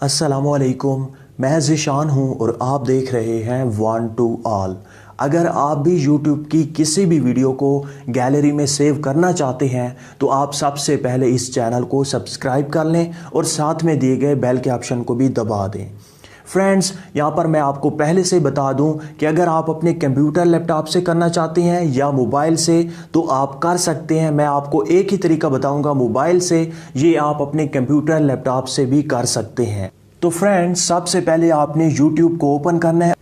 अस्सलामुअलैकुम, मैं ज़ीशान हूँ और आप देख रहे हैं वन टू ऑल। अगर आप भी YouTube की किसी भी वीडियो को गैलरी में सेव करना चाहते हैं तो आप सबसे पहले इस चैनल को सब्सक्राइब कर लें और साथ में दिए गए बेल के ऑप्शन को भी दबा दें। फ्रेंड्स, यहाँ पर मैं आपको पहले से बता दूं कि अगर आप अपने कंप्यूटर लैपटॉप से करना चाहते हैं या मोबाइल से तो आप कर सकते हैं। मैं आपको एक ही तरीका बताऊंगा मोबाइल से, ये आप अपने कंप्यूटर लैपटॉप से भी कर सकते हैं। तो फ्रेंड्स, सबसे पहले आपने YouTube को ओपन करना है।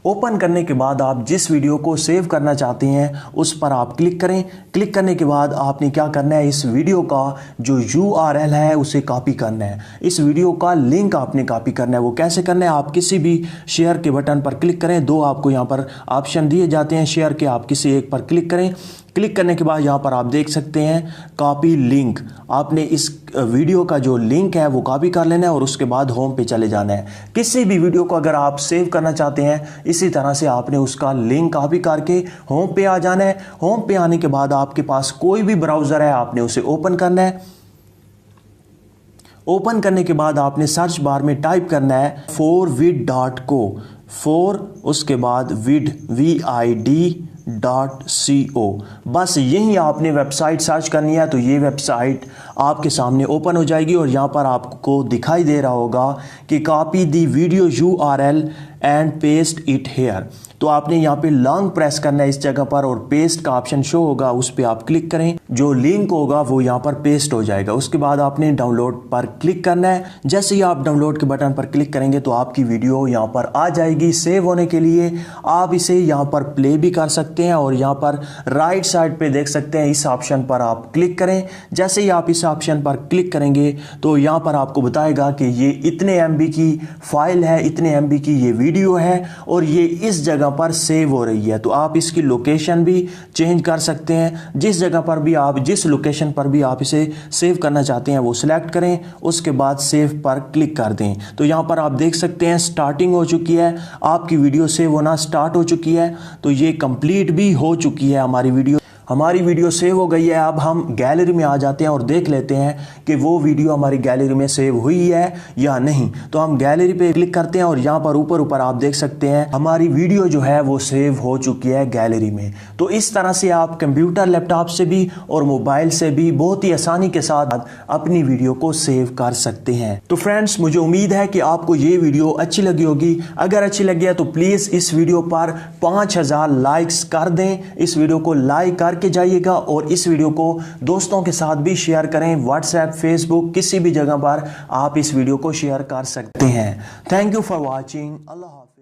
ओपन करने के बाद आप जिस वीडियो को सेव करना चाहते हैं उस पर आप क्लिक करें। क्लिक करने के बाद आपने क्या करना है, इस वीडियो का जो URL है उसे कॉपी करना है। इस वीडियो का लिंक आपने कॉपी करना है। वो कैसे करना है, आप किसी भी शेयर के बटन पर क्लिक करें। दो आपको यहाँ पर ऑप्शन दिए जाते हैं शेयर के, आप किसी एक पर क्लिक करें। क्लिक करने के बाद यहाँ पर आप देख सकते हैं कॉपी लिंक। आपने इस वीडियो का जो लिंक है वो कॉपी कर लेना है और उसके बाद होम पे चले जाना है। किसी भी वीडियो को अगर आप सेव करना चाहते हैं इसी तरह से आपने उसका लिंक कॉपी करके होम पे आ जाना है। होम पे आने के बाद आपके पास कोई भी ब्राउज़र है, आपने उसे ओपन करना है। ओपन करने के बाद आपने सर्च बार में टाइप करना है forvid.co, उसके बाद vid.co। बस यही आपने वेबसाइट सर्च करनी है तो ये वेबसाइट आपके सामने ओपन हो जाएगी और यहाँ पर आपको दिखाई दे रहा होगा कि copy the video URL and paste it here. तो आपने यहाँ पे लॉन्ग प्रेस करना है इस जगह पर और पेस्ट का ऑप्शन शो होगा, उस पर आप क्लिक करें। जो लिंक होगा वो यहाँ पर पेस्ट हो जाएगा। उसके बाद आपने डाउनलोड पर क्लिक करना है। जैसे ही आप डाउनलोड के बटन पर क्लिक करेंगे तो आपकी वीडियो यहाँ पर आ जाएगी सेव होने के लिए। आप इसे यहाँ पर प्ले भी कर सकते हैं और यहाँ पर राइट साइड पे देख सकते हैं, इस ऑप्शन पर आप क्लिक करें। जैसे ही आप इस ऑप्शन पर क्लिक करेंगे तो यहाँ पर आपको बताएगा कि ये इतने MB की फाइल है, इतने MB की ये वीडियो है और ये इस जगह पर सेव हो रही है। तो आप इसकी लोकेशन भी चेंज कर सकते हैं। जिस जगह पर भी आप, जिस लोकेशन पर भी आप इसे सेव करना चाहते हैं वो सिलेक्ट करें, उसके बाद सेव पर क्लिक कर दें। तो यहाँ पर आप देख सकते हैं स्टार्टिंग हो चुकी है, आपकी वीडियो सेव होना स्टार्ट हो चुकी है। तो ये कंप्लीट भी हो चुकी है हमारी वीडियो सेव हो गई है। अब हम गैलरी में आ जाते हैं और देख लेते हैं कि वो वीडियो हमारी गैलरी में सेव हुई है या नहीं। तो हम गैलरी पे क्लिक करते हैं और यहाँ पर ऊपर आप देख सकते हैं हमारी वीडियो जो है वो सेव हो चुकी है गैलरी में। तो इस तरह से आप कंप्यूटर लैपटॉप से भी और मोबाइल से भी बहुत ही आसानी के साथ अपनी वीडियो को सेव कर सकते हैं। तो फ्रेंड्स, मुझे उम्मीद है कि आपको ये वीडियो अच्छी लगी होगी। अगर अच्छी लगी है तो प्लीज़ इस वीडियो पर 5000 लाइक्स कर दें। इस वीडियो को लाइक कर के जाइएगा और इस वीडियो को दोस्तों के साथ भी शेयर करें। व्हाट्सएप, फेसबुक, किसी भी जगह पर आप इस वीडियो को शेयर कर सकते हैं। Thank you for watching. अल्लाह हाफ़िज़।